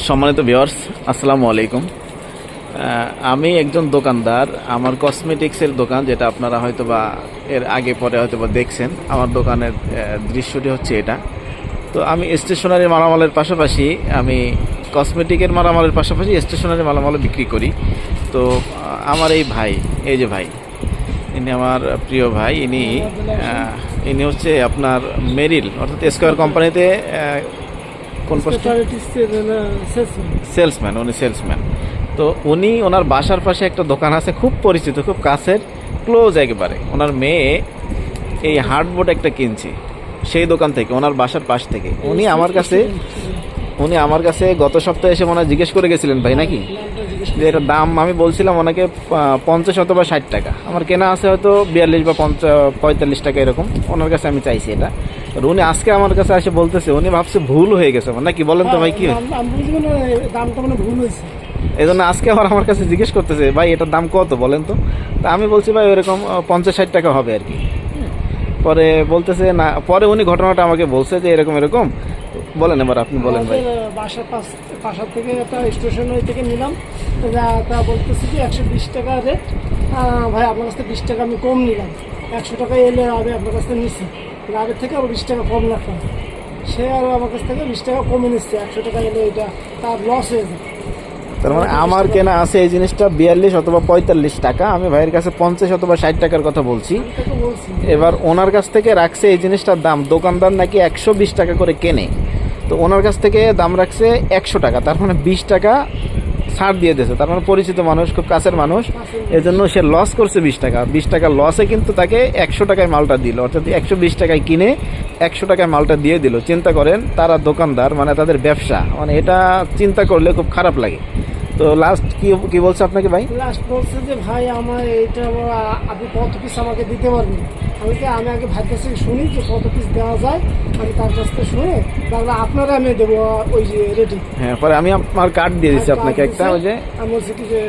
সম্মানিত ভিউয়ার্স, আসসালামু আলাইকুম। আমি একজন দোকানদার। আমার কসমেটিক্সের দোকান, যেটা আপনারা হয়তো বা এর আগে পরে হয়তো বা দেখছেন। আমার দোকানের দৃশ্যটি হচ্ছে এটা। তো আমি স্টেশনারি মালামালের পাশাপাশি আমি কসমেটিকের মালামালের পাশাপাশি স্টেশনারি মালামালও বিক্রি করি। তো আমার এই ভাই, এই যে ভাই, ইনি আমার প্রিয় ভাই। ইনি হচ্ছে আপনার মেরিল অর্থাৎ স্কয়ার কোম্পানিতে কোন পোস্টে সেলসম্যান। উনি সেলসম্যান। তো উনি ওনার বাসার পাশে একটা দোকান আছে, খুব পরিচিত, খুব কাছের, ক্লোজ একেবারে। ওনার মেয়ে এই হার্ডবোর্ড একটা কিনছে সেই দোকান থেকে, ওনার বাসার পাশ থেকে। উনি আমার কাছে গত সপ্তাহে এসে মনে হয় জিজ্ঞেস করে গেছিলেন ভাই, নাকি যে এটার দাম আমি বলছিলাম ওনাকে 50 অথবা 60 টাকা। আমার কেনা আছে হয়তো 42 বা 45 টাকা এরকম। ওনার কাছে আমি চাইছি এটা। আর উনি আজকে আমার কাছে এসে বলতেছে উনি ভাবছে ভুল হয়ে গেছে আমার, নাকি বলেন তো ভাই? কি এই জন্য আজকে আমার কাছে জিজ্ঞেস করতেছে, ভাই এটার দাম কত বলেন তো। তা আমি বলছি ভাই ওইরকম 50-60 টাকা হবে আর কি। পরে বলতেছে না, পরে উনি ঘটনাটা আমাকে বলছে যে এরকম এরকম। বলেন এবার, আপনি বলেন ভাই। বাসার থেকে একটা স্টেশনারি থেকে নিলাম, তা বলতেছি যে 120 টাকা রেট। ভাই আপনার কাছ থেকে 20 টাকা আমি কম নিলাম, 100 টাকা এলে আমি আপনার কাছ থেকে নিচ্ছি, আগের থেকে আরও 20 টাকা কম রাখলাম। সে আরও আমার কাছ থেকে 20 টাকা কমে নিচ্ছে, 100 টাকা এলে এটা তার লস হয়ে যায়। তার মানে আমার কেনা আছে এই জিনিসটা 42 অথবা 45 টাকা। আমি ভাইয়ের কাছে 50 অথবা 60 টাকার কথা বলছি। এবার ওনার কাছ থেকে রাখছে এই জিনিসটার দাম, দোকানদার নাকি 120 টাকা করে কেনে, তো ওনার কাছ থেকে দাম রাখছে 100 টাকা। তার মানে 20 টাকা ছাড় দিয়ে দিয়েছে। তার মানে পরিচিত মানুষ, খুব কাছের মানুষ, এজন্য সে লস করছে 20 টাকা। 20 টাকা লসে কিন্তু তাকে 100 টাকায় মালটা দিল, অর্থাৎ 120 টাকায় কিনে 100 টাকায় মালটা দিয়ে দিল। চিন্তা করেন, তারা দোকানদার, মানে তাদের ব্যবসা, মানে এটা চিন্তা করলে খুব খারাপ লাগে। তো লাস্ট কি বলছে আপনাকে ভাই? লাস্ট বলছে যে ভাই আমার এইটা আপনি কত পিস আমাকে দিতে পারবেন। আমি আগে ভাইয়ের কাছ থেকে শুনি যে কত পিস দেওয়া যায়, আমি তার কাছ থেকে শুনে তাহলে আপনারা আমি দেবো ওই যে রেডি। হ্যাঁ, পরে আমি আমার কার্ড দিয়ে দিচ্ছি আপনাকে একটা, ওই যে আমি বলছি কি যে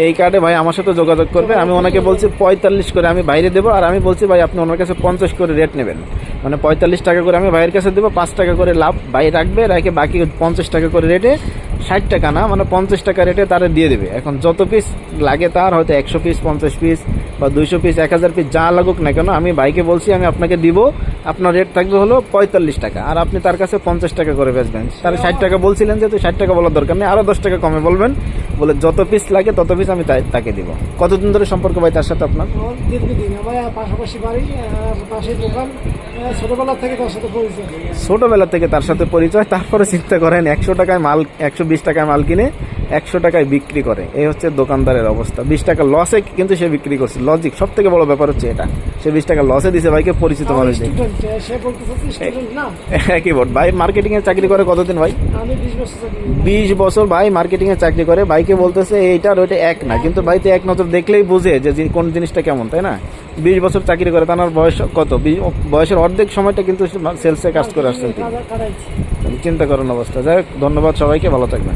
এই কার্ডে ভাই আমার সাথে যোগাযোগ করবে। আমি ওনাকে বলছি 45 করে আমি বাইরে দেবো, আর আমি বলছি ভাই আপনি ওনার কাছে 50 করে রেট নেবেন, মানে 45 টাকা করে আমি ভাইয়ের কাছে দেবো, 5 টাকা করে লাভ ভাই রাখবে, রেখে বাকি 50 টাকা করে রেটে, 60 টাকা না মানে 50 টাকা রেটে তারা দিয়ে দেবে। এখন যত পিস লাগে তার, হয়তো 100 পিস, 50 পিস বা 200 পিস, 1000 পিস, যা লাগুক না কেন, আমি ভাইকে বলছি আমি আপনাকে দিব, আপনার রেট থাকবে হলো 45 টাকা, আর আপনি তার কাছে 50 টাকা করে বেচবেন। তার 60 টাকা বলছিলেন, যেহেতু 60 টাকা বলার দরকার নেই, আরও 10 টাকা কমে বলবেন, বলে যত পিস লাগে তত পিস আমি তাকে দিব। কতদিন ধরে সম্পর্ক ভাই তার সাথে আপনার? দীর্ঘদিন, আমার পাশাপাশি বাড়ি, পাশে দোকান, ছোটবেলা থেকে তার সাথে পরিচয়। ছোটবেলা থেকে তার সাথে পরিচয়। তারপরে চিন্তা করেন 100 টাকায় মাল, 120 টাকায় মাল কিনে 100 টাকায় বিক্রি করে। এই হচ্ছে দোকানদারের অবস্থা। 20 টাকা লসে কিন্তু সে বিক্রি করছে। লজিক, সব থেকে বড় ব্যাপার হচ্ছে এটা, সে 20 টাকা লসে দিছে ভাইকে, পরিচিত মানুষ দিয়ে। একই বোর্ড ভাই মার্কেটিং এ চাকরি করে কতদিন ভাই? 20 বছর ভাই মার্কেটিং এ চাকরি করে। ভাইকে বলতেছে এইটার ওইটা এক না, কিন্তু ভাই তো এক নজর দেখলেই বুঝে যে কোন জিনিসটা কেমন, তাই না? 20 বছর চাকরি করে, তার বয়স কত? বয়সের অর্ধেক সময়টা কিন্তু সেলসে কাজ করে আসছেন। চিন্তা করেন অবস্থা। যাই হোক, ধন্যবাদ সবাইকে, ভালো থাকবেন।